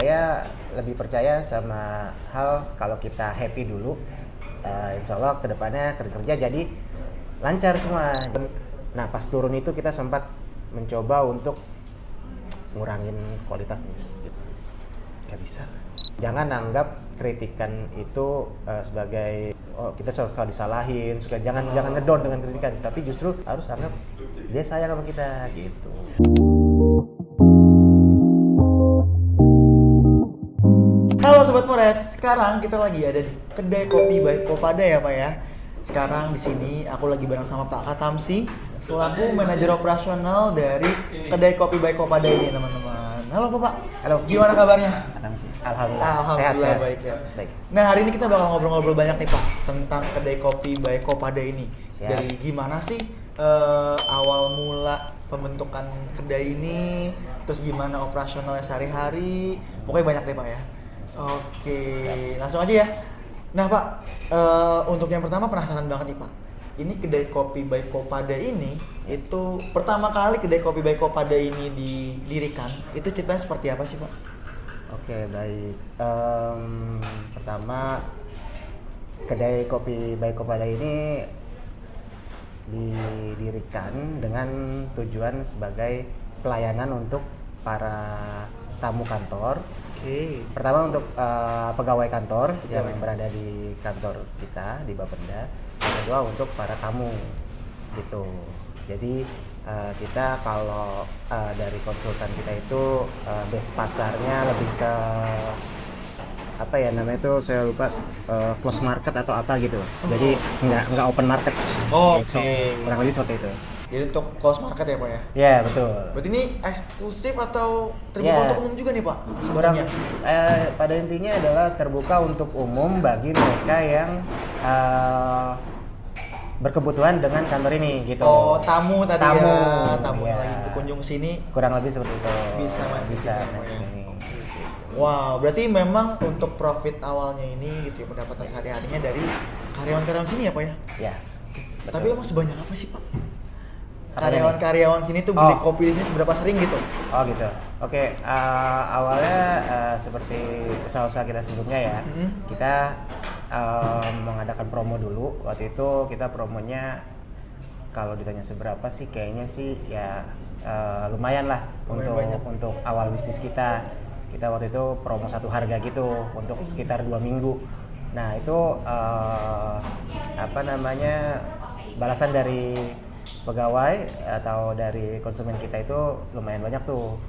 saya lebih percaya sama hal kalau kita happy dulu, insya Allah kedepannya kerja jadi lancar semua. Nah pas turun itu kita sempat mencoba untuk ngurangin kualitas nih, nggak bisa. Jangan anggap kritikan itu sebagai kita suka disalahin, jangan ngedown dengan kritikan, tapi justru harus anggap dia sayang sama kita gitu. Halo Sobat Forest, sekarang kita lagi ada di kedai kopi by Kopada ya Pak ya. Sekarang di sini aku lagi bareng sama Pak Katamsi selaku manajer operasional dari kedai kopi by Kopada ini teman-teman. Halo Bapak. Halo. Gimana kabarnya? Katamsi. Alhamdulillah. Alhamdulillah Sehat. baik ya. Baik. Nah hari ini kita bakal ngobrol-ngobrol banyak nih Pak tentang kedai kopi by Kopada ini. Siap. Dari gimana sih awal mula pembentukan kedai ini, terus gimana operasionalnya sehari-hari, pokoknya banyak deh Pak ya. Oke, langsung aja ya. Nah Pak, untuk yang pertama penasaran banget nih Pak. Ini kedai kopi by Kopada ini, itu pertama kali kedai kopi by Kopada ini didirikan, itu ceritanya seperti apa sih Pak? Oke, baik. Pertama, kedai kopi by Kopada ini didirikan dengan tujuan sebagai pelayanan untuk para tamu kantor. Oke. Pertama untuk pegawai kantor yang berada di kantor kita di Bapenda. Yang kedua untuk para tamu gitu. Jadi kita kalau dari konsultan kita itu base pasarnya lebih ke apa ya namanya itu saya lupa, close market atau apa gitu. Jadi nggak open market. Oke. Kurang lebih seperti itu. Jadi untuk close market ya Pak ya? Ya betul. Berarti ini eksklusif atau terbuka untuk umum juga nih Pak? Sebenarnya. Pada intinya adalah terbuka untuk umum bagi mereka yang berkebutuhan dengan kantor ini gitu. Oh, tamu tadi Tamu, ya. Tamu ya. yang lagi berkunjung ke sini. Kurang lebih seperti itu. Bisa main ke bisa sini, main ke ya. sini. Wow, berarti memang untuk profit awalnya ini gitu ya, pendapatan sehari-harinya dari karyawan-karyawan sini ya Pak ya? Ya. Betul. Tapi emang sebanyak apa sih Pak? Apa Karyawan-karyawan sini tuh beli Oh. kopi di sini seberapa sering gitu? Oh gitu. Oke, awalnya seperti usaha-usaha kita sebelumnya ya. Kita mengadakan promo dulu. Waktu itu kita promonya kalau ditanya seberapa sih, kayaknya sih ya lumayan lah untuk awal bisnis kita. Kita waktu itu promo satu harga gitu untuk sekitar 2 minggu. Nah itu balasan dari pegawai atau dari konsumen kita itu lumayan banyak tuh.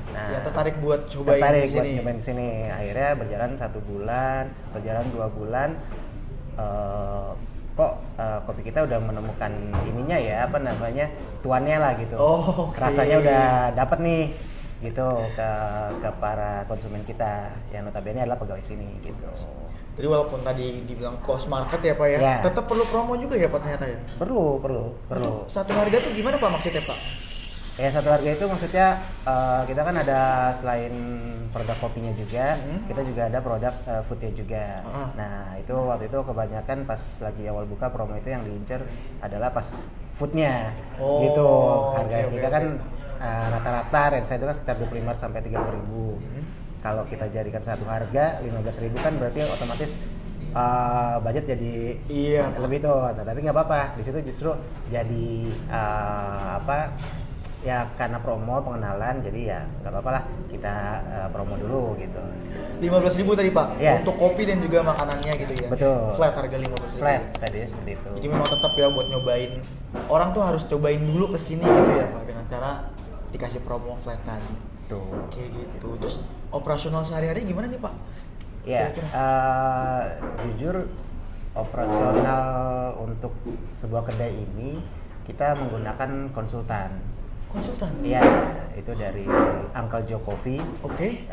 Nah, Ya tertarik buat cobain di sini. Buat nyobain di sini. Akhirnya berjalan 1 bulan, berjalan 2 bulan. Kopi kita udah menemukan ininya ya, tuannya lah gitu. Oh, okay. Rasanya udah dapet nih gitu ke para konsumen kita yang notabene adalah pegawai sini gitu. Jadi walaupun tadi dibilang close market ya Pak ya, Ya. tetap perlu promo juga ya Pak ternyata ya? Perlu. Itu satu harga tuh gimana Pak maksudnya Pak? Ya satu harga itu maksudnya kita kan ada selain produk kopinya juga, kita juga ada produk foodnya juga. Nah itu waktu itu kebanyakan pas lagi awal buka promo itu yang diincer adalah pas foodnya, gitu. Harga kita kan rata-rata range itu kan sekitar 25 sampai 30 ribu. Kalau kita jadikan satu harga 15.000 kan berarti otomatis budget jadi lebih tuh. Nah, tapi nggak apa-apa. Di situ justru jadi ya karena promo pengenalan, jadi ya nggak apa-apa lah kita promo dulu gitu. 15.000 tadi Pak, Yeah. untuk kopi dan juga makanannya gitu ya? Betul. Flat harga 15.000. Flat tadi seperti itu. Jadi memang tetap ya buat nyobain, orang tuh harus cobain dulu kesini gitu ya Pak, dengan cara dikasih promo flat tadi. Tuh. Kayak gitu. Terus operasional sehari-hari gimana nih Pak? Ya, jujur operasional untuk sebuah kedai ini kita menggunakan konsultan. Konsultan? Iya, itu dari Uncle Joe Coffee. Oke.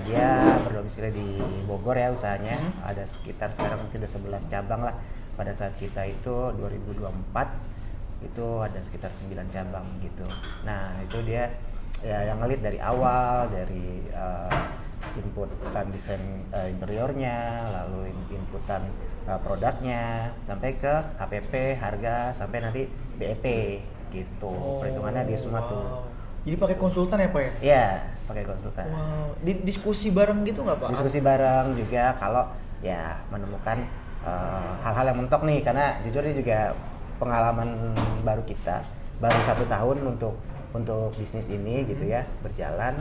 Dia berdomisili di Bogor ya usahanya. Ada sekitar sekarang mungkin ada 11 cabang lah. Pada saat kita itu 2024 itu ada sekitar 9 cabang gitu. Nah itu dia ya yang ngelit dari awal, dari inputan desain interiornya, lalu inputan produknya, sampai ke HPP, harga, sampai nanti BEP gitu. Perhitungannya dia semua tuh. Jadi pakai konsultan ya Pak ya? Iya, pakai konsultan. Wow, diskusi bareng gitu nggak Pak? Diskusi bareng juga kalau ya menemukan hal-hal yang mentok nih, karena jujur ini juga pengalaman baru kita, baru 1 tahun untuk bisnis ini gitu ya berjalan.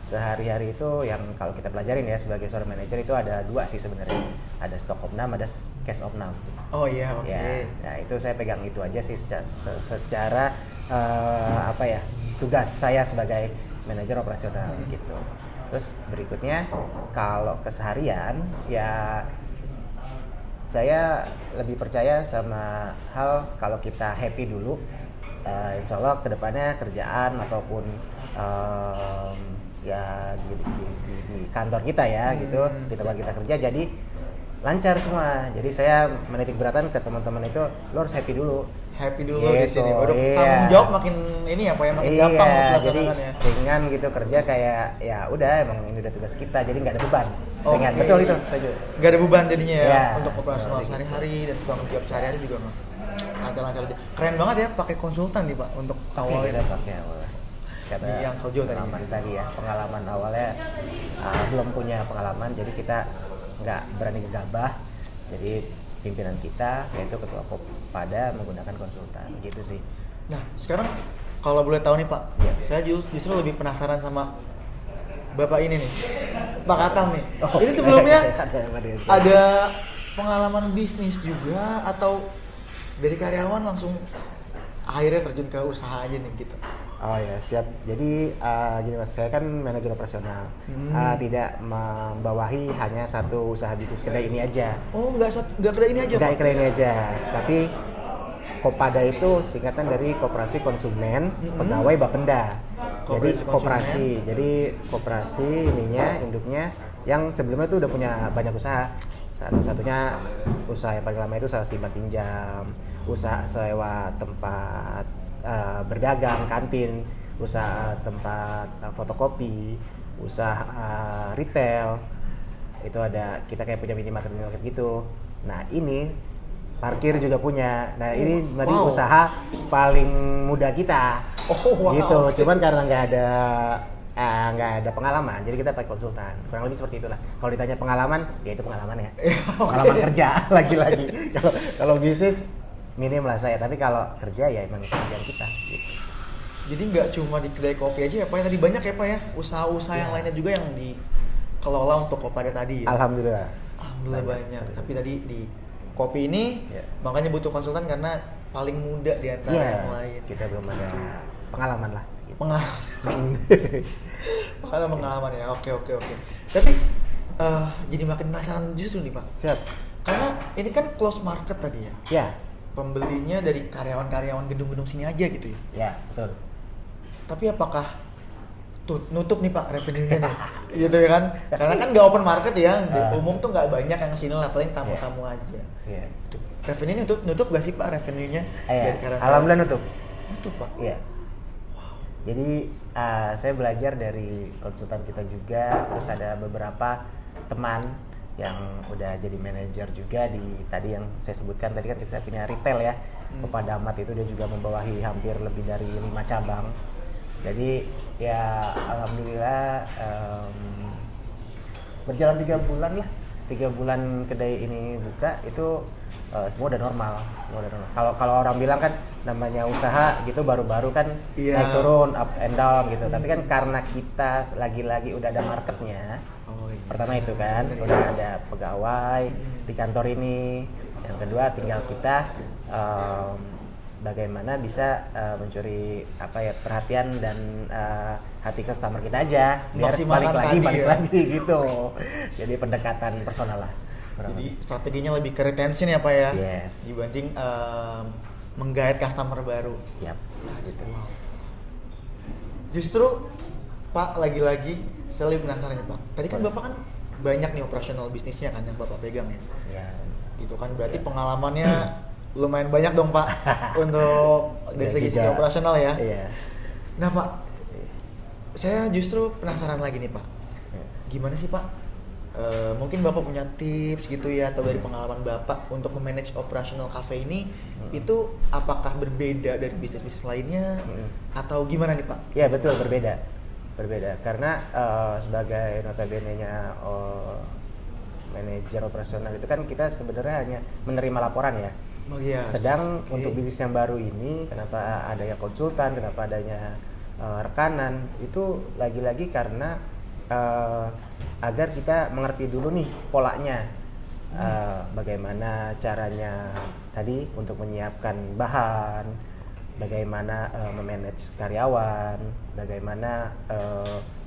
Sehari-hari itu yang kalau kita pelajarin ya sebagai seorang manajer itu ada 2 sih sebenarnya, ada stock opnam, ada cash opnam. Oh iya, oke. Ya, nah itu saya pegang itu aja sih secara tugas saya sebagai manajer operasional gitu. Terus berikutnya kalau keseharian ya saya lebih percaya sama hal kalau kita happy dulu, insya Allah kedepannya kerjaan ataupun ya di kantor kita ya gitu, di tempat kita kerja jadi lancar semua. Jadi saya menitik beratan ke teman-teman itu, lo harus happy dulu Gitu, di sini. Baru tanggung jawab makin ini ya Pak ya, makin gampang untuk jadi ya. ringan gitu kerja, kayak ya udah emang ini udah tugas kita, jadi nggak ada beban. Ringan, Okay. betul itu, setuju. Nggak ada beban jadinya ya, Ya, untuk operasional sehari-hari dan tanggung jawab sehari-hari juga lancar-lancar aja. Keren banget ya pakai konsultan nih Pak untuk awal Kita pakai awal. Kata yang Sojo tadi. pengalaman tadi ya, pengalaman awalnya belum punya pengalaman, jadi kita nggak berani gegabah. Jadi pimpinan kita yaitu ketua pada menggunakan konsultan gitu sih. Nah sekarang kalau boleh tahu nih Pak, Ya. saya justru lebih penasaran sama Bapak ini nih, Pak Katam nih. Ini sebelumnya ada pengalaman bisnis juga atau dari karyawan langsung akhirnya terjun ke usaha aja nih gitu? Oh ya, siap. Jadi gini Mas, saya kan manajer operasional, tidak membawahi hanya satu usaha bisnis kedai ini aja. Oh nggak kedai ini aja Nggak Pak? kedai ini aja, tapi Kopada itu singkatan dari Koperasi Konsumen Pegawai Bapenda. Jadi koperasi, jadi koperasi ininya induknya yang sebelumnya tuh udah punya banyak usaha. Satu-satunya usaha yang paling lama itu usaha simpan pinjam, usaha sewa tempat berdagang, kantin, usaha tempat fotokopi, usaha retail. Itu ada, kita kayak punya minimarket gitu. Nah ini parkir juga punya. Nah ini berarti usaha paling muda kita. Gitu. Okay. Cuman karena nggak ada pengalaman, jadi kita pakai konsultan. Kurang lebih seperti itulah. Kalau ditanya pengalaman, ya itu pengalaman ya. Pengalaman kerja lagi-lagi. Kalau bisnis minim lah saya, tapi kalau kerja ya emang kerjaan kita. Gitu. Jadi nggak cuma di kedai kopi aja ya Pak, tadi banyak ya Pak ya, usaha-usaha yang lainnya juga yang dikelola untuk Kopada tadi ya? Alhamdulillah banyak. Tapi tadi di kopi ini makanya butuh konsultan karena paling muda di antara yang lain. Kita belum ada pengalaman lah. Gitu. Pengalaman ya, oke. Tapi jadi makin penasaran justru nih Pak. Siap. Karena ini kan close market tadi ya. Ya. Pembelinya dari karyawan-karyawan gedung-gedung sini aja gitu ya. Ya, betul. Tapi apakah nutup nih Pak revenue-nya nih? Gitu ya kan? Karena kan nggak open market ya, umum tuh nggak banyak yang kesini lah, paling tamu-tamu aja. Iya. Revenue ini nutup nggak sih Pak revenue-nya? Alhamdulillah nutup. Nutup Pak? Iya. Jadi saya belajar dari konsultan kita juga, terus ada beberapa teman yang udah jadi manajer juga di tadi yang saya sebutkan tadi kan saya punya retail ya. Kopada Amat itu dia juga membawahi hampir lebih dari 5 cabang. Jadi ya alhamdulillah berjalan 3 bulan lah. 3 bulan kedai ini buka itu semua udah normal. Kalau orang bilang kan namanya usaha gitu baru-baru kan naik turun, up and down gitu. Tapi kan karena kita lagi-lagi udah ada marketnya. Pertama itu kan udah ada pegawai di kantor ini. Yang kedua tinggal kita bagaimana bisa mencuri perhatian dan hati customer kita aja biar balik lagi gitu. Jadi pendekatan personal lah. Jadi strateginya lebih ke retention ya Pak ya? Yes. Dibanding menggait customer baru. Yap. Gitu. Justru Pak lagi-lagi saya lebih penasaran nih Pak. Tadi kan Bapak kan banyak nih operasional bisnisnya kan yang Bapak pegang ya? Iya. Gitu kan berarti pengalamannya lumayan banyak dong Pak untuk dari segi operasional ya. Iya. Nah Pak, saya justru penasaran lagi nih Pak. Gimana sih Pak Mungkin Bapak punya tips gitu ya, atau dari pengalaman Bapak untuk memanage operasional cafe ini, itu apakah berbeda dari bisnis-bisnis lainnya atau gimana nih Pak? Ya betul, berbeda karena sebagai notabene-nya manajer operasional itu kan kita sebenarnya hanya menerima laporan ya. Oh, yes. Sedang untuk bisnis yang baru ini, kenapa adanya konsultan, kenapa adanya rekanan, itu lagi-lagi karena agar kita mengerti dulu nih polanya, bagaimana caranya tadi untuk menyiapkan bahan, bagaimana memanage karyawan, bagaimana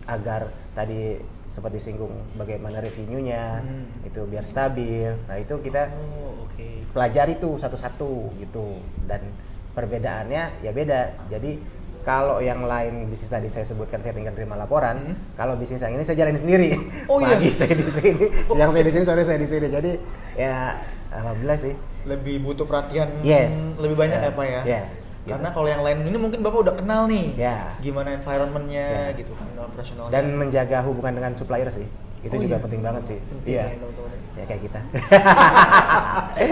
agar tadi seperti singgung bagaimana revenue-nya itu biar stabil. Nah itu kita pelajari tuh satu-satu gitu, dan perbedaannya ya beda. Jadi kalau yang lain bisnis tadi saya sebutkan saya tinggal terima laporan, kalau bisnis yang ini saya jalanin sendiri. Pagi saya di sini, siang saya di sini, sore saya di sini. Jadi ya alhamdulillah sih. Lebih butuh perhatian lebih banyak ya Pak ya. Yeah. Karena kalau yang lain ini mungkin Bapak udah kenal nih, gimana environment-nya gitu kan, operasionalnya. Dan menjaga hubungan dengan supplier sih, itu juga penting banget sih. Iya. Ya kayak kita.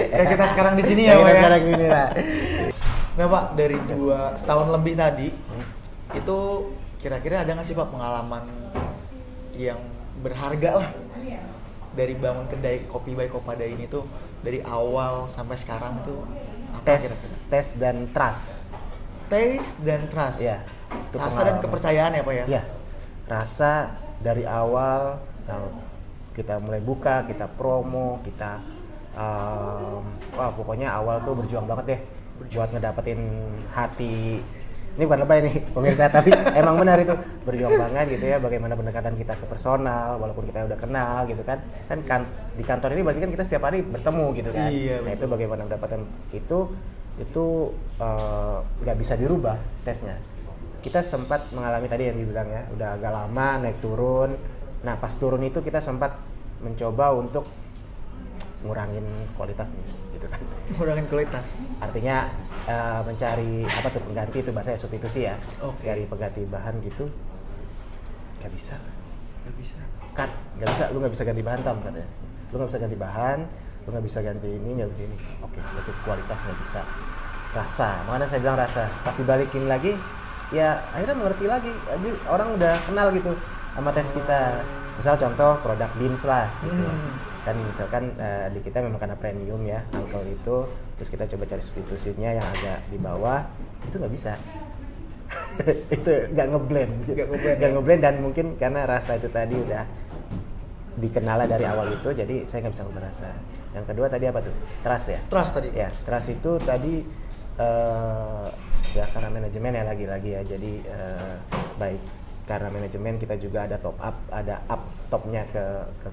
Kayak kita sekarang di sini ya Pak ya. Sekarang ini lah. Nah Pak, dari setahun lebih tadi, itu kira-kira ada nggak sih Pak pengalaman yang berharga lah dari bangun kedai Kopi by Kopada ini tuh, dari awal sampai sekarang itu apa kira-kira? Tes dan trust. Taste dan trust. Ya. Rasa dan kepercayaan ya Pak ya? Iya. Rasa dari awal kita mulai buka, kita promo, kita pokoknya awal tuh berjuang banget deh buat ngedapetin hati. Ini bukan lebay nih pemirsa, tapi emang benar itu berjuang banget gitu ya, bagaimana pendekatan kita ke personal walaupun kita udah kenal gitu kan di kantor ini berarti kan kita setiap hari bertemu gitu kan. Nah itu bagaimana mendapatkan itu nggak bisa dirubah tesnya. Kita sempat mengalami tadi yang dibilang ya, udah agak lama naik turun. Nah pas turun itu kita sempat mencoba untuk ngurangin kualitas nih gitu kan. Ngurangin kualitas. Artinya mencari pengganti, itu bahasa substitusi ya. Cari pengganti bahan gitu. Gak bisa. Lu gak bisa ganti bahan katanya. Lu gak bisa ganti bahan, lu gak bisa ganti ini, ganti ini. Berarti kualitas gak bisa. Rasa, makanya saya bilang rasa. Pas dibalikin lagi, ya akhirnya mengerti lagi. Jadi orang udah kenal gitu sama tes kita. Misal contoh produk beans lah gitu. Kan misalkan di kita memang karena premium ya alkohol itu, terus kita coba cari substitusinya yang agak di bawah, itu nggak bisa. Itu nggak ngeblend dan mungkin karena rasa itu tadi udah dikenal dari awal itu, jadi saya nggak bisa ngubah rasa. Yang kedua tadi apa tuh? Trust ya? Trust tadi? Ya, trust itu tadi ya karena manajemen ya lagi-lagi ya, jadi baik karena manajemen kita juga ada up topnya ke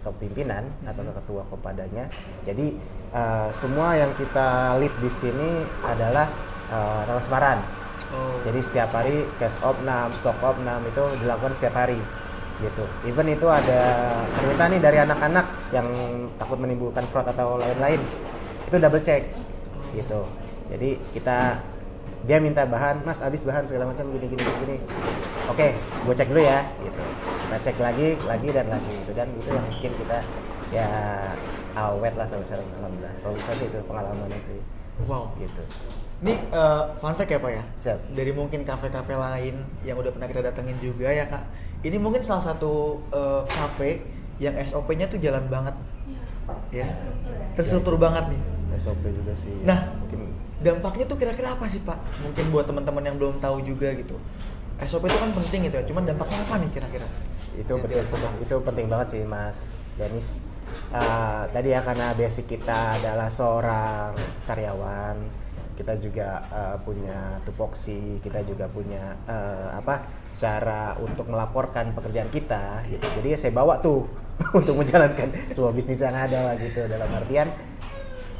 kepimpinan atau ke ketua Kopadanya. Jadi semua yang kita lead di sini adalah transparan. Jadi setiap hari cash opnam, stock opnam itu dilakukan setiap hari gitu. Even itu ada permintaan nih dari anak-anak yang takut menimbulkan fraud atau lain-lain, itu double check gitu. Jadi dia minta bahan, mas habis bahan segala macam gini. Oke, gue cek dulu ya gitu. Kita cek lagi dan lagi gitu, dan itu yang bikin kita ya awet lah sampai sekarang, alhamdulillah. Kalau bisa sih itu pengalamannya sih. Wow. Gitu. Ini fun fact ya Pak ya? Siap. Dari mungkin kafe-kafe lain yang udah pernah kita datengin juga ya Kak. Ini mungkin salah satu kafe yang SOP-nya tuh jalan banget. Ya. Terstruktur banget nih. SOP juga sih. Nah, mungkin dampaknya tuh kira-kira apa sih Pak? Mungkin buat teman-teman yang belum tahu juga gitu. SOP itu kan penting gitu ya, cuman dampaknya apa nih kira-kira? Itu penting banget sih Mas Dennis. Tadi ya karena basic kita adalah seorang karyawan, kita juga punya tupoksi, kita juga punya cara untuk melaporkan pekerjaan kita gitu. Jadi saya bawa tuh untuk menjalankan sebuah bisnis yang ada lah gitu, dalam artian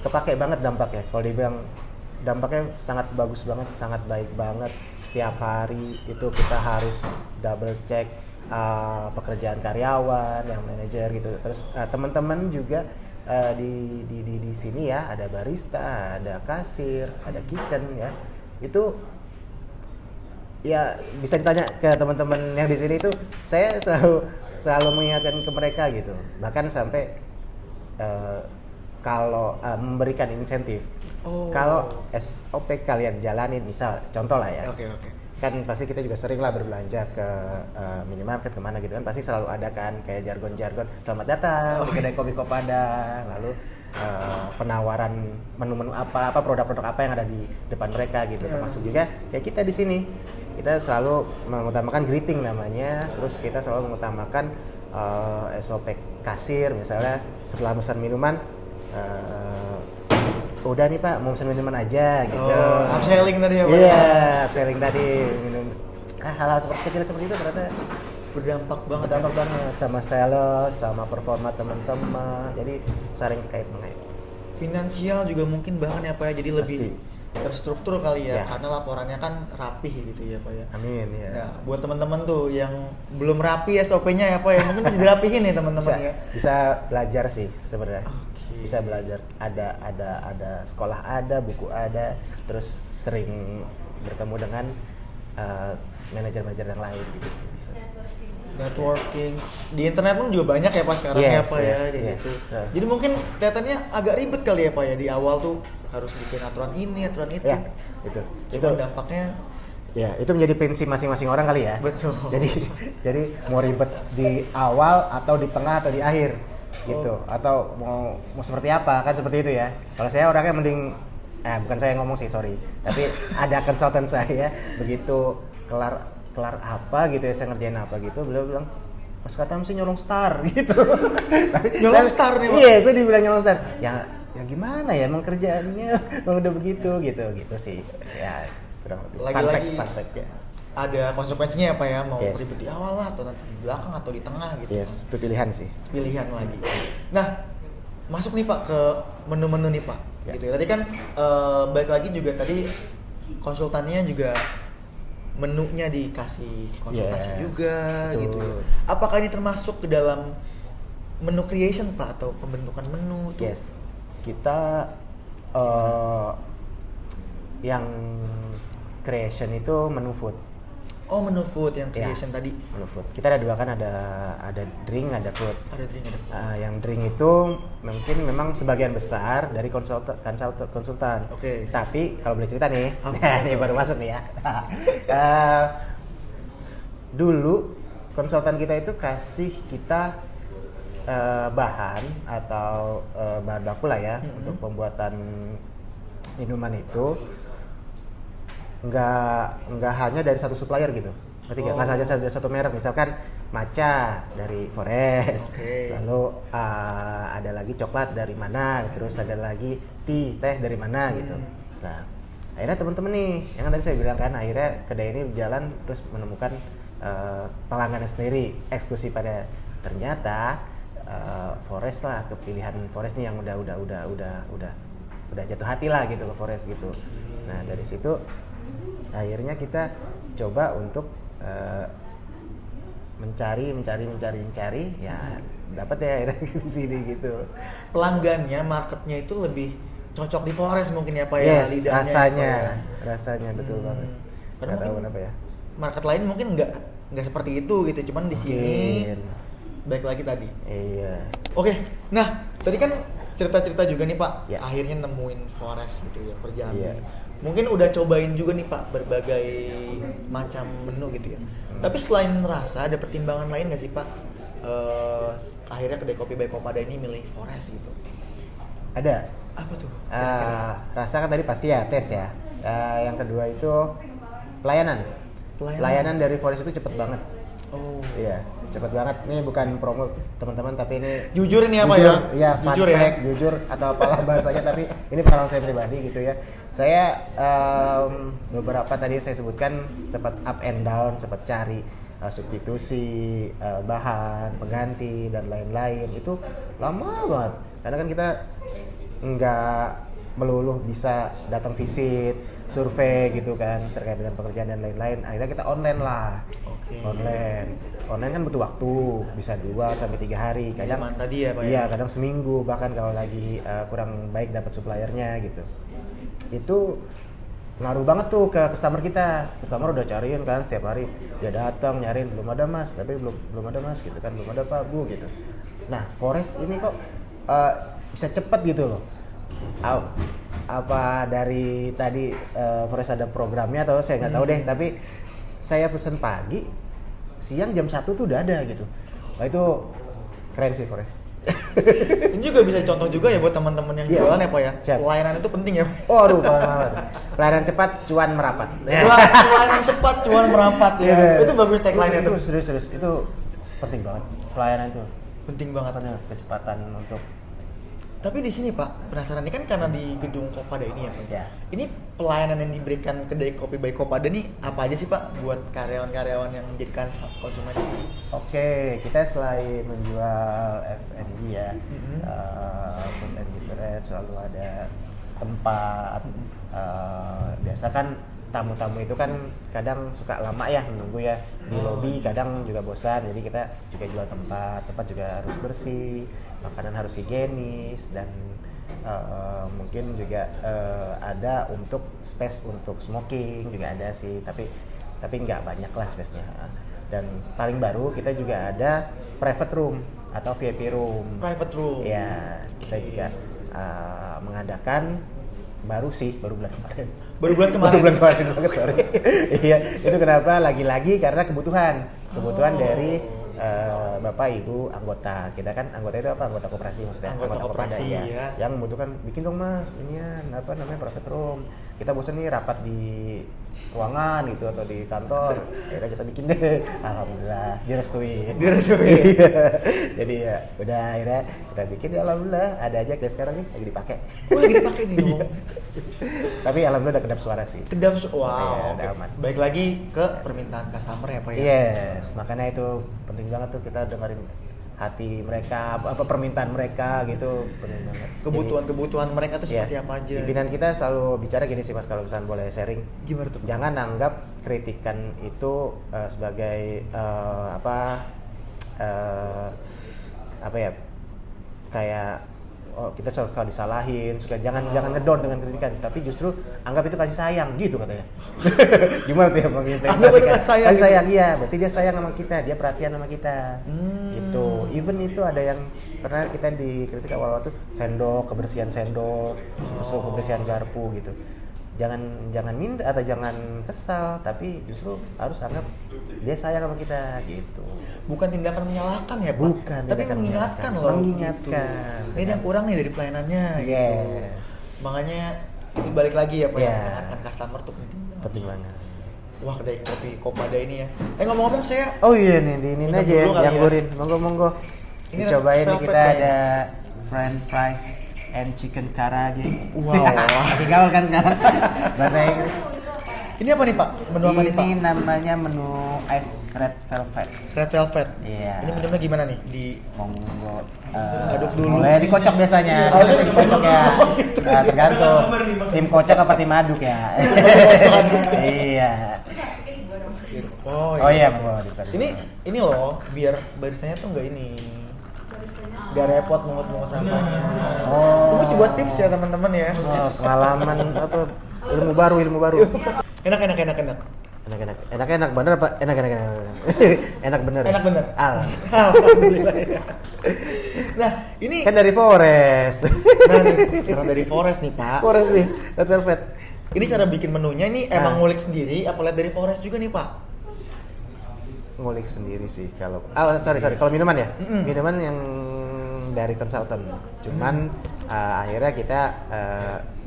kepake banget dampaknya. Kalau dibilang dampaknya sangat bagus banget, sangat baik banget. Setiap hari itu kita harus double check pekerjaan karyawan, yang manajer gitu. Terus teman-teman juga di sini ya, ada barista, ada kasir, ada kitchen ya. Itu ya bisa ditanya ke teman-teman yang di sini itu, saya selalu selalu mengingatkan ke mereka gitu. Bahkan sampai kalau memberikan insentif. Kalau SOP kalian jalanin, misal contoh lah ya. Oke. Kan pasti kita juga sering lah berbelanja ke minimarket kemana gitu kan, pasti selalu ada kan kayak jargon-jargon selamat datang di kedai kopi Kopada, lalu penawaran menu-menu apa produk-produk apa yang ada di depan mereka gitu. Termasuk juga kayak kita di sini, kita selalu mengutamakan greeting namanya, terus kita selalu mengutamakan SOP kasir, misalnya setelah pesan minuman udah nih Pak, mau pesan minuman aja gitu. Upselling tadi ya Pak? Iya, upselling tadi, minum. Hal-hal seperti kecil seperti itu ternyata berdampak banget sama sales, sama performa teman-teman. Jadi saling kait-mengait. Finansial juga mungkin bahkan ya Pak ya, jadi lebih terstruktur kali ya, karena laporannya kan rapih gitu ya Pak ya. Amin ya. Nah, buat teman-teman tuh yang belum rapi SOP-nya ya Pak ya, mungkin bisa dirapihin nih teman-teman ya. Bisa belajar sih sebenarnya. Bisa belajar. Ada sekolah, ada buku, ada, terus sering bertemu dengan manajer-manajer yang lain gitu. Bisa. Networking di internet pun juga banyak ya Pak sekarang ya Pak ya gitu. Jadi mungkin kelihatannya agak ribet kali ya Pak ya, di awal tuh harus bikin aturan ini, aturan itu. Ya, itu dampaknya. Ya, itu menjadi prinsip masing-masing orang kali ya. Betul. Jadi mau ribet di awal atau di tengah atau di akhir gitu, atau mau seperti apa kan, seperti itu ya. Kalau saya orangnya mending bukan saya yang ngomong sih, sorry. Tapi ada konsultan saya begitu kelar apa gitu ya, saya ngerjain apa gitu, beliau bilang, Mas Katam sih nyolong star gitu. Nyolong star nih Pak? Iya, itu dibilang nyolong star. Ya gimana ya, emang kerjaannya emang udah begitu gitu sih. Ya, kurang lebih. Lagi-lagi fun fact ya. Ada konsekuensinya ya Pak ya, mau ribet di awal lah, atau nanti di belakang atau di tengah gitu. Yes, itu pilihan sih. Pilihan lagi. Nah, masuk nih Pak ke menu-menu nih Pak. Gitu ya. Tadi kan balik lagi juga tadi konsultannya juga menunya dikasih konsultasi juga betul. Gitu. Apakah ini termasuk ke dalam menu creation Pak, atau pembentukan menu tuh? Yes. Kita yang creation itu menu food. Oh, menu food yang creation tadi. Menu food. Kita ada dua kan, ada drink, ada food. Ada drink, ada food. Yang drink itu mungkin memang sebagian besar dari konsultan. Oke. Tapi kalau boleh cerita nih, ini baru masuk nih ya. Dulu konsultan kita itu kasih kita bahan atau bahan baku lah ya, untuk pembuatan minuman itu nggak hanya dari satu supplier gitu, nggak saja dari satu merek. Misalkan matcha dari Forest, lalu ada lagi coklat dari mana, terus ada lagi teh dari mana gitu. Nah, akhirnya teman-teman nih, yang tadi saya bilang kan, akhirnya kedai ini berjalan terus menemukan pelanggannya sendiri eksklusif. Pada ternyata Forest lah, kepilihan Forest nih yang udah jatuh hati lah gitu ke Forest gitu. Nah, dari situ akhirnya kita coba untuk mencari, ya dapat ya akhirnya di sini gitu. Pelanggannya, marketnya itu lebih cocok di Forest mungkin ya Pak ya, lidahnya. Rasanya betul banget. Karena nggak tahu kenapa ya. Market lain mungkin nggak seperti itu gitu, cuman di sini baik lagi tadi. Iya. Oke, nah tadi kan cerita-cerita juga nih Pak, akhirnya nemuin Forest gitu ya, perjalanan. Mungkin udah cobain juga nih Pak berbagai macam menu gitu ya. Tapi selain rasa, ada pertimbangan lain nggak sih Pak? Akhirnya kedai kopi by Kopada ini milih Forest gitu. Ada. Apa tuh? Rasa kan tadi pasti ya, tes ya. Yang kedua itu pelayanan. Pelayanan dari Forest itu cepet banget. Oh. Iya, cepet banget. Ini bukan promo teman-teman, tapi ini jujur ini apa ya? Iya, jujur jujur atau apalah bahasanya, tapi ini pengalaman saya pribadi gitu ya. Saya beberapa tadi saya sebutkan sempat up and down, sempat cari substitusi, bahan, pengganti dan lain-lain. Itu lama banget. Karena kan kita nggak melulu bisa datang visit, survei gitu kan terkait dengan pekerjaan dan lain-lain. Akhirnya kita online lah. Online kan butuh waktu, bisa 2 sampai 3 hari. Kadang tadi ya Pak. Iya, kadang seminggu, bahkan kalau lagi kurang baik dapat suppliernya gitu. Itu ngaruh banget tuh ke customer kita. Customer udah cariin kan setiap hari, dia datang nyariin, belum ada mas, tapi belum ada mas gitu kan, belum ada pak bu gitu. Nah Forest ini kok bisa cepet gitu loh. Apa dari tadi Forest ada programnya atau saya nggak tahu deh, tapi saya pesen pagi, siang jam 1 tuh udah ada gitu. Nah itu keren sih Forest. Ini juga bisa contoh juga ya buat teman-teman yang jualan ya Pak ya. Siap. Pelayanan itu penting ya. Oh aduh, pelayanan cepat, cuan merapat. Pelayanan cepat, cuan merapat ya. Itu bagus tagline-nya tuh. Serius, itu penting banget. Pelayanan itu Penting banget. karena kecepatan untuk. Tapi di sini Pak, penasaran ini kan karena di gedung Kopada ini ya Pak. Ya. Ini pelayanan yang diberikan kedai kopi by Kopada nih apa aja sih Pak buat karyawan-karyawan yang menjadikan konsumen di sini? Oke, kita selain menjual F&B ya, food and beverage, selalu ada tempat. Biasa kan tamu-tamu itu kan kadang suka lama ya menunggu ya di lobby, kadang juga bosan. Jadi kita juga jual tempat juga harus bersih, makanan harus higienis, dan mungkin juga ada untuk space untuk smoking juga ada sih, tapi nggak banyak lah space-nya. Dan paling baru kita juga ada private room atau VIP room. Private room. Ya, kita juga mengadakan baru bulan kemarin. Baru bulan kemarin banget, sorry. Iya, itu kenapa? Lagi-lagi karena kebutuhan dari Bapak Ibu anggota. Kita kan anggota itu apa? Anggota koperasi maksudnya. Anggota koperasi ya. Yang membutuhkan, bikin dong mas, ini apa namanya, private room. Kita bosan nih rapat di ruangan gitu atau di kantor. Akhirnya kita bikin deh. Alhamdulillah direstui. Jadi ya udah akhirnya kita bikin, ya alhamdulillah ada aja kayak sekarang nih lagi dipakai. Lagi dipakai nih. Tapi alhamdulillah udah kedap suara sih. Wow. Udah aman. Baik lagi ke permintaan customer ya Pak ya. Yes, makanya itu penting banget tuh kita dengerin hati mereka, apa permintaan mereka gitu, penting banget. Kebutuhan mereka tuh seperti apa aja. Pimpinan kita selalu bicara gini sih mas, kalau misalnya boleh sharing. Gimana tuh? Jangan anggap kritikan itu sebagai apa ya, kayak kita suka disalahin, jangan ngedon dengan kritikan, tapi justru anggap itu kasih sayang gitu katanya. Gimana tuh ya menginterpretasikan kasih sayang? Iya, berarti dia sayang sama kita, dia perhatian sama kita. Gitu. Even itu ada yang pernah kita dikritik awal tuh kebersihan sendok, kebersihan garpu gitu. Jangan minta atau jangan kesal, tapi justru harus anggap dia sayang sama kita gitu. Bukan tindakan menyalahkan ya Pak, bukan, tapi mengingatkan loh. Mengingatkan. Gitu. Ini yang kurang nih dari pelayanannya. Gitu. Makanya itu balik lagi ya Pak, mengingatkan customer tuh penting banget. Wah, kedai kopi Kopada ini ya. Ngomong-ngomong saya. Oh iya nih, ini aja yang gurin. Monggo. Ini cobain nih, kita ada french fries and chicken karaage. Wow. Lagi gaul kan sekarang bahasa Inggris. Ini apa nih Pak? Menu apa nih Pak? Ini namanya menu ice red velvet. Red velvet. Iya. Ini menunya gimana nih? Monggo. Aduk dulu. Boleh dikocok biasanya. Biasanya dikocok ya. Nah, tergantung. Tim kocok apa tim aduk ya. Iya. Oh iya, monggo. Ini loh, biar barisanya tuh nggak ini. Gak repot mungut-mungut sampahnya. Semua sih buat tips ya teman-teman ya. Pengalaman apa? Ilmu baru. Enak. Enak bener apa? Enak bener. Enak bener. Alhamdulillah. Nah, ini kan dari Forest. Karena dari Forest nih Pak. Forest nih, Red Velvet. Ini cara bikin menunya ini emang ngulik sendiri, apa lihat dari Forest juga nih Pak? Ngulik sendiri sih kalau. Sorry. Kalau minuman ya, minuman yang dari konsultan. Cuman akhirnya kita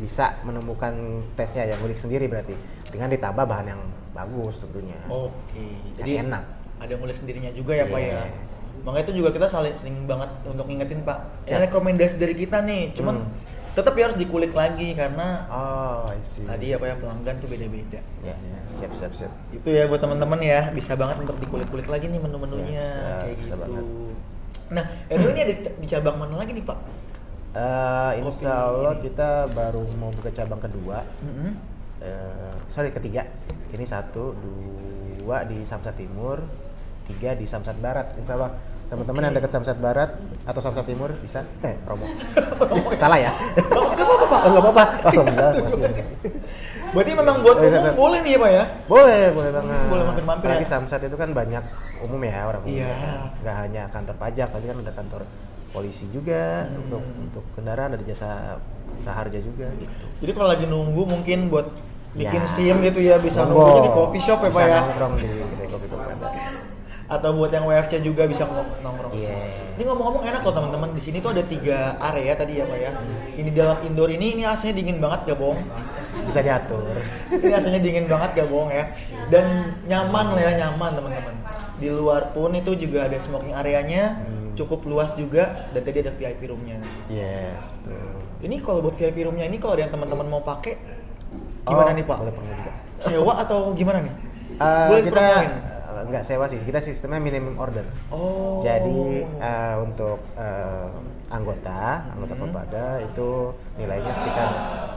bisa menemukan tesnya yang ngulik sendiri, berarti dengan ditambah bahan yang bagus tentunya. Oke. Jadi enak. Ada ngulik sendirinya juga ya Pak ya. Makanya itu juga kita sering banget untuk ngingetin Pak. Ini rekomendasi dari kita nih, cuman tetap ya harus dikulik lagi karena tadi apa ya, pelanggan tuh beda-beda. Ya, siap. Itu ya buat teman-teman ya, bisa banget untuk dikulik-kulik lagi nih menu-menunya kayak gitu. Banget. Nah, ini ada di cabang mana lagi nih Pak? Insya Allah kita baru mau buka cabang kedua. Ketiga. Ini 1, 2 di Samsat Timur, 3 di Samsat Barat. Insya Allah Teman-teman yang dekat Samsat Barat atau Samsat Timur bisa promo. Salah ya? Enggak apa-apa, Pak. Oh, enggak apa-apa. Alhamdulillah masih. Berarti memang buat umum boleh nih ya, Pak ya? Boleh banget. Boleh mampir-mampir ya. Apalagi Samsat itu kan banyak umum ya, orang umum. Iya. Nggak hanya kantor pajak, tapi kan ada kantor polisi juga untuk kendaraan, ada jasa praharja juga gitu. Jadi kalau lagi nunggu mungkin buat bikin Ya. SIM gitu ya, bisa Monggo. nunggunya di coffee shop ya, Pak Bisa ya? nongkrong di kedai kopi ada. Atau buat yang WFC juga bisa nongkrong. Iya. Ini ngomong-ngomong enak loh teman-teman. Di sini tuh ada 3 area tadi ya, Pak ya. Ini dalam indoor ini AC-nya dingin banget gak bohong. Bisa diatur. Ini AC-nya dingin banget gak bohong ya. Dan nyaman lah ya, nyaman teman-teman. Di luar pun itu juga ada smoking areanya, cukup luas juga, dan tadi ada VIP room-nya. Yes, betul. Ini kalau buat VIP room-nya ini kalau ada yang teman-teman mau pakai gimana nih, Pak? Boleh promo juga. Sewa atau gimana nih? Boleh Kita promoin? nggak sewa sih, kita sistemnya minimum order. Oh. Jadi untuk anggota Perpada itu nilainya sekitar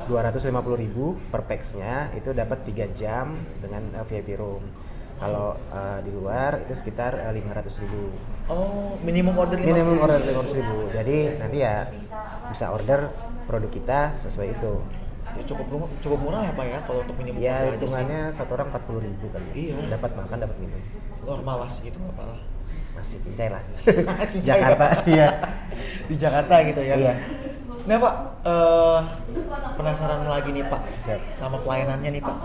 250.000 per pax-nya, itu dapat 3 jam dengan VIP room. Kalau di luar itu sekitar 500.000. Oh, minimum order 500.000. Minimum order 500.000. Jadi nanti ya bisa order produk kita sesuai itu. Ya, cukup murah ya, Pak ya, kalau untuk minimum Ya order aja sih. hitungannya satu orang 40.000 kali. Iya. Dapat makan, dapat minum. Normal lah segitu, nggak apa-apa. Masih cincai lah. Cincai Jakarta, ya? iya. Di Jakarta gitu ya. Iya. Nah, Pak, penasaran lagi nih, Pak, Siap. sama pelayanannya nih, Pak.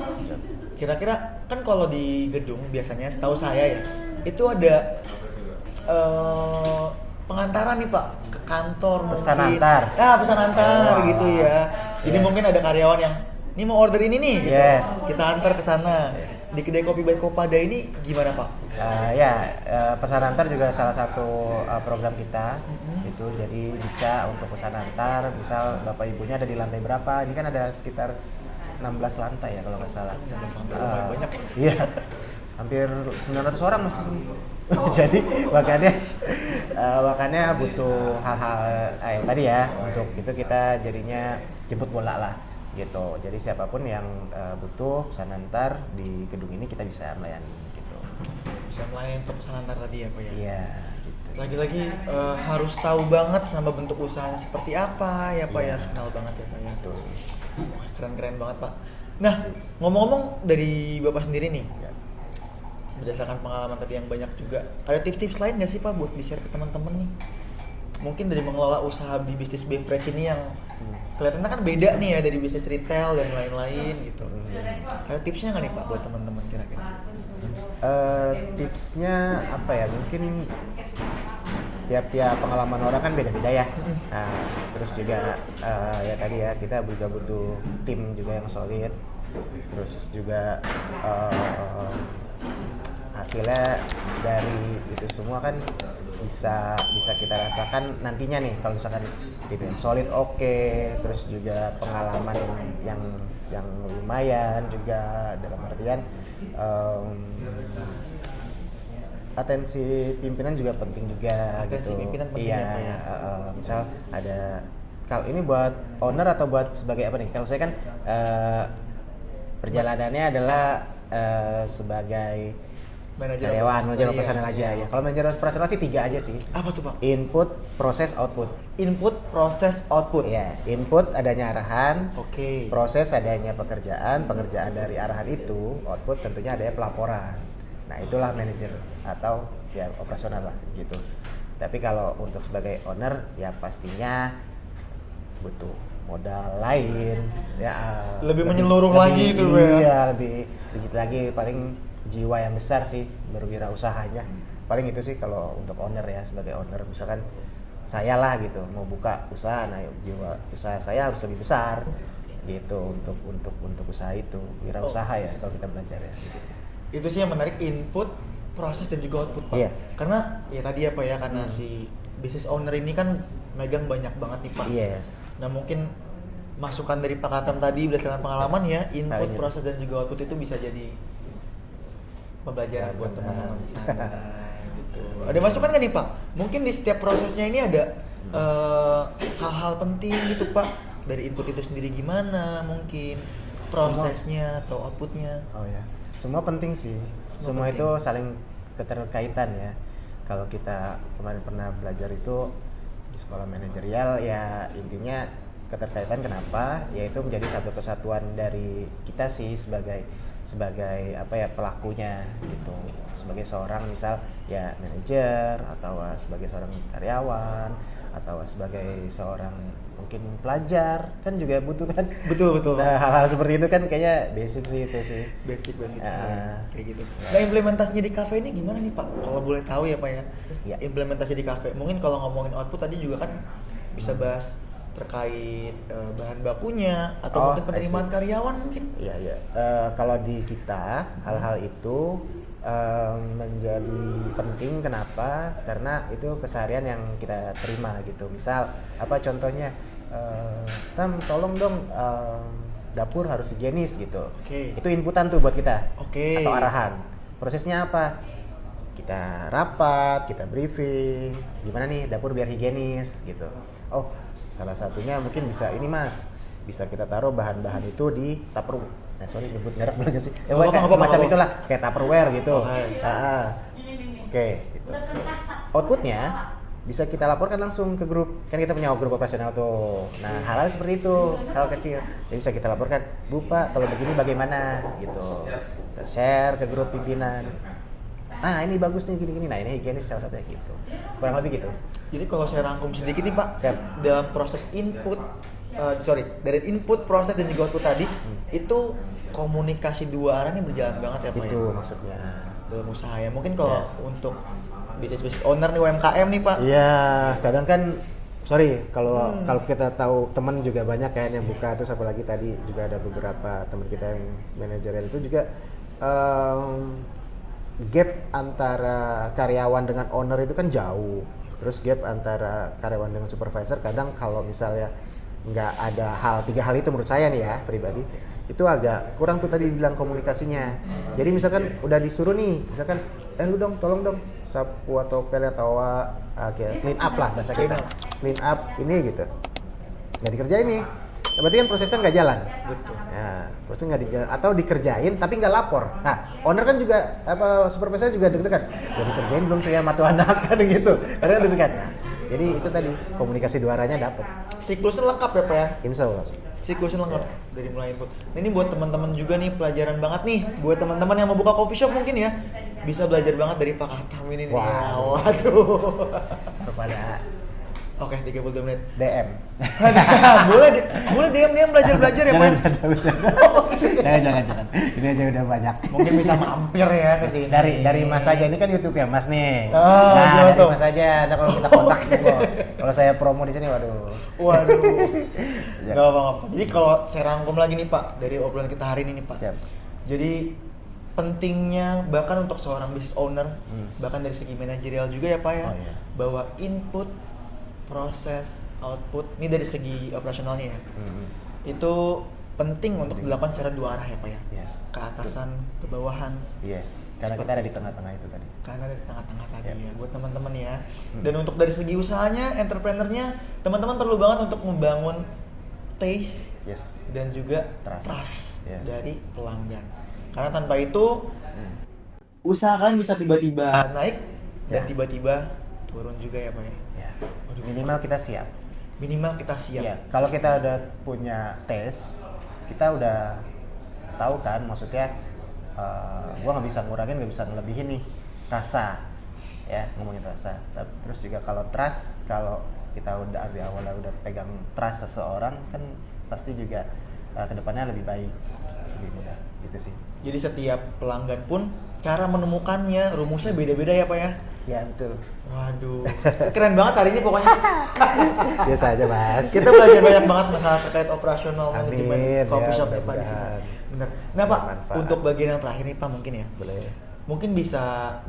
Kira-kira kan kalau di gedung biasanya setahu saya ya, itu ada pengantaran nih, Pak, ke kantor Pesan mungkin. antar. Nah, pesan antar Oh, gitu ya. Jadi yes. mungkin ada karyawan yang ini mau order ini nih gitu. Yes. Kita antar ke sana. Di kedai kopi by Kopada ini gimana, Pak? Pesan antar juga salah satu program kita. Itu jadi bisa untuk pesan antar, misal bapak ibunya ada di lantai berapa. Ini kan ada sekitar 16 lantai ya kalau nggak salah. 16 lantai, banyak. Iya. Hampir 900 orang mas. Jadi makanya butuh hal-hal yang tadi ya, untuk itu kita jadinya jemput bola lah gitu. Jadi siapapun yang butuh pesan antar di gedung ini kita bisa melayani gitu. Bisa melayani untuk pesan antar tadi ya, Pak ya? Iya gitu. Lagi-lagi harus tahu banget sama bentuk usahanya seperti apa ya, Pak ya, Iya. harus kenal banget ya, Pak ya. Betul. Wah, keren-keren banget, Pak. Nah, ngomong-ngomong dari Bapak sendiri nih, Ya. berdasarkan pengalaman tadi yang banyak juga, ada tips-tips lain nggak sih, Pak, buat di-share ke teman-teman nih? Mungkin dari mengelola usaha di bisnis beverage ini yang kelihatannya kan beda nih ya dari bisnis retail dan lain-lain gitu. Ada tipsnya nggak nih, Pak, buat teman-teman kira-kira? Tipsnya apa ya, mungkin tiap-tiap pengalaman orang kan beda-beda ya. Nah, terus juga ya tadi ya, kita juga butuh tim juga yang solid. Terus juga hasilnya dari itu semua kan bisa kita rasakan nantinya nih, kalau misalkan tim yang solid oke, terus juga pengalaman yang lumayan juga, dalam artian atensi pimpinan juga penting juga. Atensi gitu. pimpinan penting Iya, ya, Pak ya? misal ada, kalau ini buat owner atau buat sebagai apa nih? Kalau saya kan perjalanannya adalah sebagai karyawan, manajer operasional aja ya. Kalau manajer operasional sih 3 aja sih. Apa tuh, Pak? Input, proses, output. Input, proses, output. Ya, input adanya arahan, Oke. proses adanya pengerjaan dari arahan itu, output tentunya adanya pelaporan. Nah, itulah manajer atau ya operasional lah gitu. Tapi kalau untuk sebagai owner ya pastinya butuh modal lain ya, Lebih menyeluruh lagi itu, Pak, ya? Iya, lebih dikit lagi, paling jiwa yang besar sih berwirausahanya. Paling itu sih kalau untuk owner ya, sebagai owner misalkan saya lah gitu mau buka usaha, nah jiwa usaha saya harus lebih besar gitu untuk usaha itu, wirausaha ya kalau kita belajar ya. Itu sih yang menarik, input, proses dan juga output, Pak. Iya. Karena ya tadi apa ya, karena si business owner ini kan megang banyak banget nih, Pak. Yes. Nah, mungkin masukan dari Pak Katam tadi berdasarkan pengalaman ya, input, Kayaknya. proses dan juga output itu bisa jadi pembelajaran buat teman-teman di sana. Gitu. Ada masukan nggak nih, Pak? Mungkin di setiap prosesnya ini ada hal-hal penting gitu, Pak. Dari input itu sendiri gimana, mungkin prosesnya atau outputnya. Oh ya, semua penting sih. Semua penting. itu saling keterkaitan ya. kalau kita kemarin pernah belajar itu di sekolah manajerial, ya intinya keterkaitan kenapa, yaitu menjadi satu kesatuan dari kita sih sebagai apa ya, pelakunya gitu, sebagai seorang misal ya manajer, atau sebagai seorang karyawan, atau sebagai seorang mungkin pelajar, kan juga butuh kan. Betul. Nah, hal-hal seperti itu kan kayaknya basic sih itu sih. Basic kayak gitu. Nah, implementasinya di kafe ini gimana nih Pak? Kalau boleh tahu ya Pak ya. Ya. Implementasi di kafe. Mungkin kalau ngomongin output tadi juga kan bisa bahas terkait bahan bakunya atau mungkin penerimaan karyawan mungkin. Iya. Kalau di kita hal-hal itu menjadi penting. Kenapa? Karena itu keseharian yang kita terima gitu. Misal apa contohnya, Tam tolong dong dapur harus higienis gitu. Itu inputan tuh buat kita. Atau arahan. Prosesnya apa? Kita rapat, kita briefing, gimana nih dapur biar higienis gitu. Oh, salah satunya mungkin bisa ini Mas, bisa kita taruh bahan-bahan itu di Tupperware. Sorry nyebut merek banget sih. Semacam itulah, kayak Tupperware gitu. Oke, gitu. Outputnya bisa kita laporkan langsung ke grup. Kan kita punya grup operasional tuh. Nah, hal-hal seperti itu, hal kecil. Jadi bisa kita laporkan, Bu Pak, kalau begini bagaimana gitu. Kita share ke grup pimpinan. Ini bagus nih gini-gini. Nah, ini higienis salah satunya gitu. Kurang lebih gitu. Jadi kalau saya rangkum sedikit nih Pak, Siap. dalam proses input, dari input, proses dan juga output tadi, itu komunikasi dua arah ini berjalan banget ya Pak. Itu maksudnya. Dalam usaha ya. Mungkin kalau untuk business owner nih UMKM nih Pak. Iya, kadang kan kalau kita tahu teman juga banyak kan yang buka, terus apalagi tadi juga ada beberapa teman kita yang manajerial itu juga gap antara karyawan dengan owner itu kan jauh. Terus gap antara karyawan dengan supervisor kadang kalau misalnya nggak ada 3 hal itu menurut saya nih ya pribadi, itu agak kurang tuh tadi bilang komunikasinya. Jadi misalkan udah disuruh nih, misalkan lu dong tolong dong sapu atau pel atau clean up lah bahasa kita. Clean up ini gitu. Nggak dikerjain nih. Berarti kan prosesnya nggak jalan. Betul. Ya, prosesnya nggak dijalan atau dikerjain tapi nggak lapor. Nah, owner kan juga supervisor juga deg-degan. Udah dikerjain belum tuh ya matu anak kan gitu. Karena deg-degan. Nah, jadi itu tadi komunikasi dua arahnya dapat. Siklusnya lengkap ya Pak ya? Insya Allah. Siklusnya lengkap dari mulai input. Nah, ini buat teman-teman juga nih, pelajaran banget nih buat teman-teman yang mau buka coffee shop mungkin ya. Bisa belajar banget dari Pak Hatam ini nih. Wow. Waduh. Kepada Oke, 32 menit. DM. boleh diam-diam belajar ya Pak. Jangan. Ini aja udah banyak. Mungkin bisa mampir ya ke sini. Dari Mas aja, ini kan YouTube ya Mas nih. Dari tuh? Mas aja. Nah, kalau kita kontak gitu. Kalau saya promo di sini, waduh. Gak apa-apa. Jadi kalau saya rangkum lagi nih Pak dari obrolan kita hari ini nih Pak. Siap. Jadi pentingnya bahkan untuk seorang business owner, bahkan dari segi manajerial juga ya Pak ya, bahwa input, proses, output ini dari segi operasionalnya ya, itu penting untuk dilakukan secara dua arah ya Pak ya. Ke atasan, ke bawahan. Karena kita ada di tengah-tengah itu tadi. Karena ada di tengah-tengah tadi ya, buat teman-teman ya. Dan untuk dari segi usahanya, entrepreneurnya, teman-teman perlu banget untuk membangun taste dan juga trust dari pelanggan. Karena tanpa itu usaha kalian bisa tiba-tiba naik dan tiba-tiba turun juga ya Pak ya. Minimal kita siap. Kalau kita udah punya tes, kita udah tahu kan, maksudnya gua nggak bisa ngurangin, nggak bisa ngelebihin nih rasa, ya ngomongin rasa. Terus juga kalau trust, kalau kita udah dari awalnya udah pegang trust seseorang kan pasti juga kedepannya lebih baik, lebih mudah gitu sih. Jadi setiap pelanggan pun cara menemukannya rumusnya beda-beda ya Pak ya. Ya betul. Waduh, keren banget hari ini pokoknya. Biasa aja Mas. Kita belajar banyak banget masalah terkait operasional manajemen coffee shop ya Pak di sini. Benar. Nah Pak, untuk bagian yang terakhir nih Pak mungkin ya. Boleh. Mungkin bisa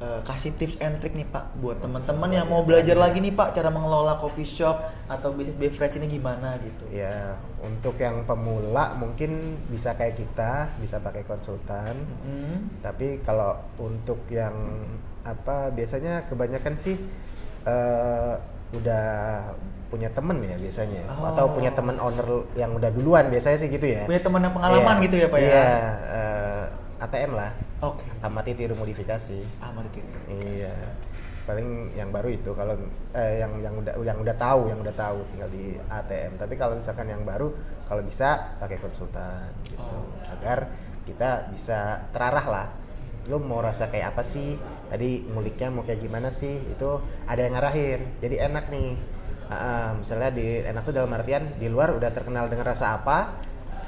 kasih tips and trick nih Pak buat teman-teman yang mau belajar lagi nih Pak cara mengelola coffee shop atau bisnis beverage ini gimana gitu. Ya, untuk yang pemula mungkin bisa kayak kita, bisa pakai konsultan. Tapi kalau untuk yang biasanya kebanyakan sih udah punya temen ya biasanya, atau punya temen owner yang udah duluan biasanya sih gitu ya. Punya teman yang pengalaman gitu ya Pak ya. Iya, ATM lah. Oke. Amati tiru modifikasi. Amati tiru. Iya. Paling yang baru itu kalau yang udah tahu tinggal di ATM. Tapi kalau misalkan yang baru kalau bisa pakai konsultan gitu. Agar kita bisa terarah lah. Lo mau rasa kayak apa sih? Tadi nguliknya mau kayak gimana sih? Itu ada yang ngarahin. Jadi enak nih. Misalnya enak tuh dalam artian di luar udah terkenal dengan rasa apa,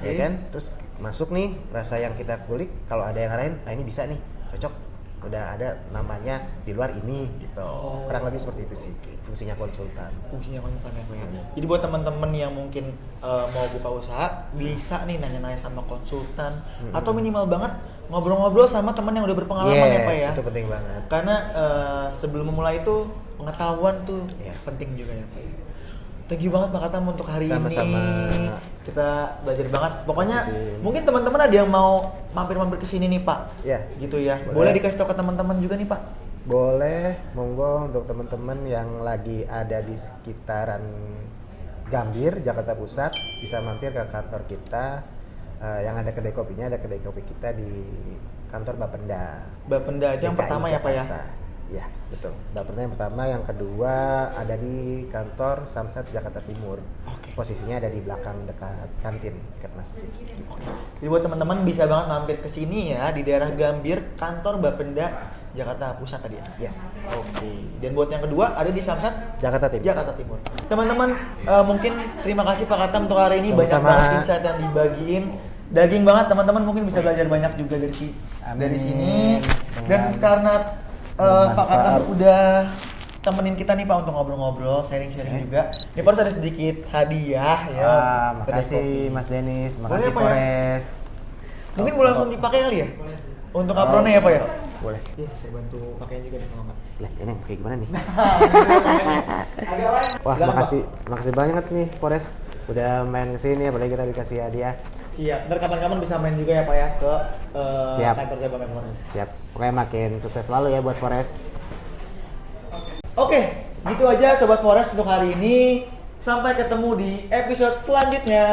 ya kan? Terus masuk nih rasa yang kita kulik, kalau ada yang ngarahin, ini bisa nih, cocok. Udah ada namanya di luar ini gitu. Kurang lebih seperti itu sih fungsinya konsultan. Fungsinya konsultan ya, Pak ya. Jadi buat teman-teman yang mungkin mau buka usaha, bisa nih nanya-nanya sama konsultan atau minimal banget ngobrol-ngobrol sama teman yang udah berpengalaman ya, Pak ya. Itu penting banget. Karena sebelum memulai itu pengetahuan tuh penting juga ya, Pak. Thank you banget Pak Katam untuk hari Sama-sama. ini. Kita belajar banget. Pokoknya mungkin teman-teman ada yang mau mampir-mampir ke sini nih Pak. Iya. Gitu ya. Boleh dikasih tahu ke teman-teman juga nih Pak. Boleh, monggo untuk teman-teman yang lagi ada di sekitaran Gambir, Jakarta Pusat, bisa mampir ke kantor kita yang ada kedai kopinya, ada kedai kopi kita di kantor Bapenda. Bapenda itu yang pertama ya Pak ya? Ya, betul. Bapenda yang pertama, yang kedua ada di kantor Samsat Jakarta Timur. Posisinya ada di belakang dekat kantin, dekat masjid. Gitu. Jadi buat teman-teman bisa banget mampir ke sini ya di daerah Gambir, kantor Bapenda Jakarta Pusat tadi ya. Yes. Dan buat yang kedua ada di Samsat Jakarta Timur. Jakarta Timur. Teman-teman mungkin terima kasih Pak Katam untuk hari ini. Sama-sama. Banyak banget insight yang dibagiin. Daging banget teman-teman, mungkin bisa belajar banyak juga dari sini. Dan karena Pak Katam udah temenin kita nih Pak untuk ngobrol-ngobrol, sharing-sharing juga. Ini Forest ada sedikit hadiah ya. Makasih Mas Denis, Boleh, makasih Pak, ya? Forest. Mungkin boleh langsung dipakai kali ya? Untuk apronnya ya Pak ya? Boleh. Iya, saya bantu pakainya juga nih kalau nggak. Lah, ini kayak gimana nih? Agak lain. Wah, makasih banget nih Forest. Udah main kesini, apalagi kita dikasih hadiah. Siap, ntar kapan-kapan bisa main juga ya Pak ya ke Siap. kantor cabang Forest. Siap, pokoknya makin sukses selalu ya buat Forest. Oke, gitu aja Sobat Forest untuk hari ini. Sampai ketemu di episode selanjutnya.